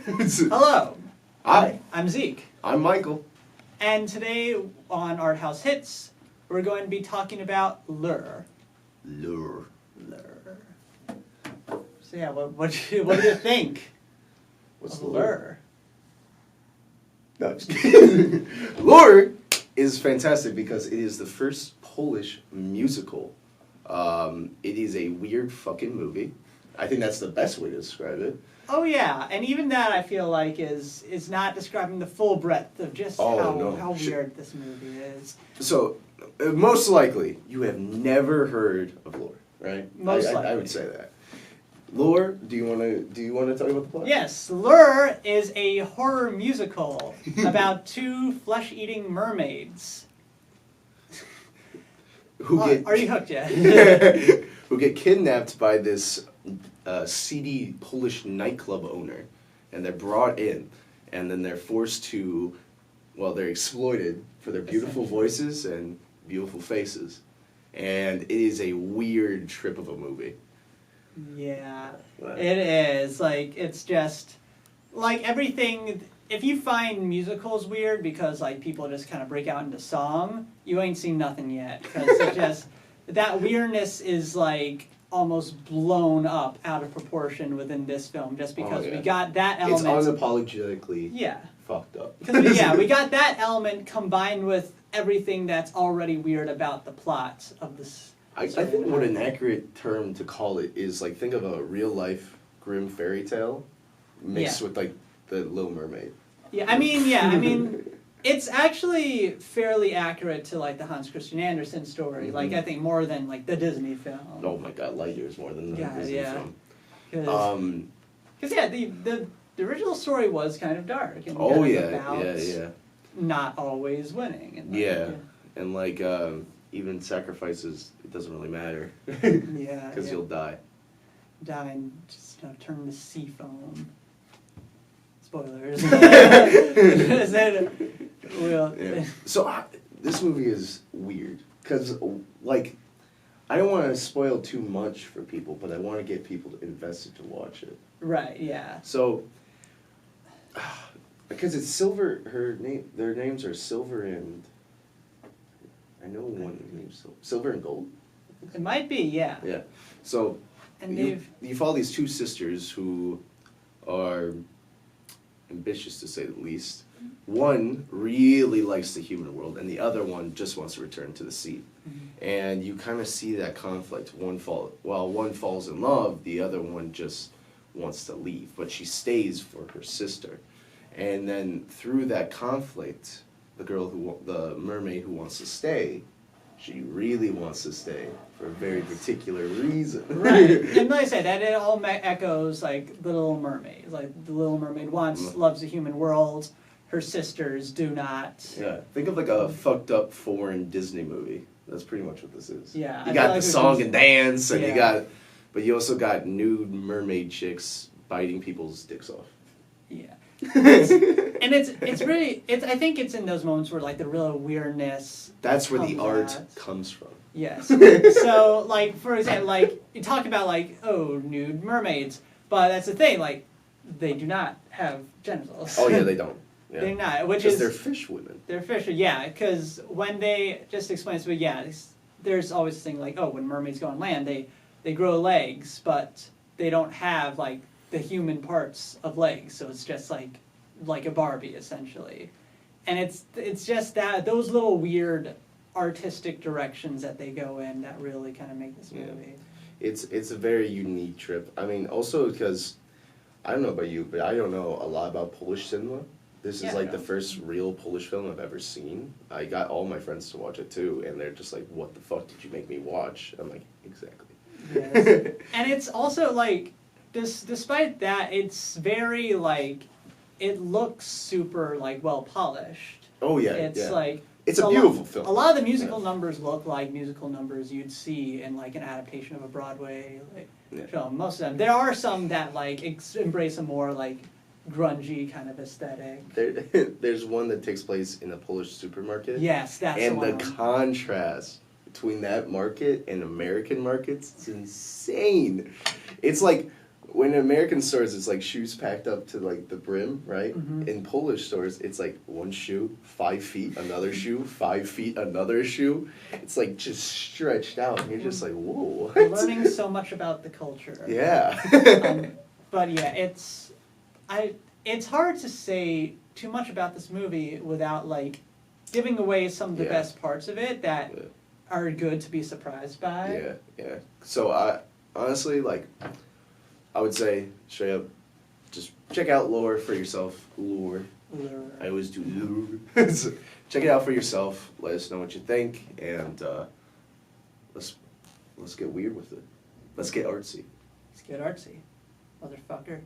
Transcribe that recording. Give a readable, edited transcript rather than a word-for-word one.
Hello. Hi. I'm Zeke. I'm Michael. And today on Arthouse Hits, we're going to be talking about lure. Lure. So yeah, what do you think What's of lure? lure? No, just kidding. Lure is fantastic because it is the first Polish musical. It is a weird fucking movie. I think that's the best way to describe it. Oh yeah, and even that I feel like is not describing the full breadth of just how weird this movie is. So, most likely, you have never heard of Lure, right? Most likely. I would say that. Lure, do you want to tell me about the plot? Yes, Lure is a horror musical about two flesh-eating mermaids. Are you hooked yet? Who get kidnapped by this seedy Polish nightclub owner, and they're brought in, and then they're forced to, they're exploited for their beautiful voices and beautiful faces, and it is a weird trip of a movie. Yeah, it is. Like, it's just, like, everything, if you find musicals weird because, like, people just kind of break out into song, you ain't seen nothing yet. Because it just, that weirdness is, like, almost blown up out of proportion within this film, just because we got that element. It's unapologetically fucked up. Because, we got that element combined with everything that's already weird about the plot of this. I think what an accurate term to call it is, like, think of a real-life grim fairy tale mixed with, like, the Little Mermaid. I mean, it's actually fairly accurate to, like, the Hans Christian Andersen story. Mm-hmm. Like, I think more than, like, the Disney film. Oh my god, light years more than the Disney film. Because, the original story was kind of dark. And about not always winning. And, like, even sacrifices, it doesn't really matter. Because you'll die. Die and just turn to sea foam. Spoilers. So this movie is weird because, like, I don't want to spoil too much for people, but I want to get people invested to watch it. Right. Yeah. So, because it's Silver, their names are Silver and. I know one name's Silver and Gold. It might be, yeah. Yeah. So, and you follow these two sisters who are ambitious, to say the least. One really likes the human world, and the other one just wants to return to the sea. Mm-hmm. And you kind of see that conflict. One falls in love, the other one just wants to leave, but she stays for her sister. And then through that conflict, the mermaid who wants to stay, she really wants to stay for a very particular reason. Right. And like I said, that it all echoes, like, The Little Mermaid. Like, The Little Mermaid loves the human world. Her sisters do not. Yeah. Think of, like, a fucked up foreign Disney movie. That's pretty much what this is. Yeah. You got the song and dance, and but you also got nude mermaid chicks biting people's dicks off. Yeah. And it's really I think it's in those moments where, like, the real weirdness. That's where the art comes from. Yes. So, like, for example, like, you talk about, like, nude mermaids, but that's the thing, like, they do not have genitals. Oh yeah, they don't. Yeah. They're not, which is they're fish women. They're fish, yeah, because when they just explains, but there's always this thing like, when mermaids go on land, they grow legs, but they don't have, like, the human parts of legs, so it's just like a Barbie essentially, and it's just that those little weird artistic directions that they go in that really kind of make this movie. It's a very unique trip. I mean, also because I don't know about you, but I don't know a lot about Polish cinema. This is like the first real Polish film I've ever seen. I got all my friends to watch it too, and they're just like, "What the fuck did you make me watch?" I'm like, "Exactly." Yes. And it's also like. Despite that, it's very, like, it looks super, like, well polished. Oh yeah, it's like it's a beautiful film. A lot of the musical numbers look like musical numbers you'd see in, like, an adaptation of a Broadway film. Most of them. There are some that, like, embrace a more, like, grungy kind of aesthetic. There's one that takes place in a Polish supermarket. Yes, that's the one. And the contrast between that market and American markets, it's insane. It's like when in American stores, it's like shoes packed up to like the brim, right? Mhm. In Polish stores, it's like one shoe, 5 feet, another shoe, 5 feet, another shoe. It's like just stretched out, and you're just like, whoa. We're learning so much about the culture. Yeah. But yeah, it's hard to say too much about this movie without like giving away some of the Yeah. best parts of it that Yeah. are good to be surprised by. Yeah, yeah. So I honestly like, I would say straight up, just check out Lore for yourself. Lure. I always do lure. So check it out for yourself. Let us know what you think, and let's get weird with it. Let's get artsy. Let's get artsy, motherfucker.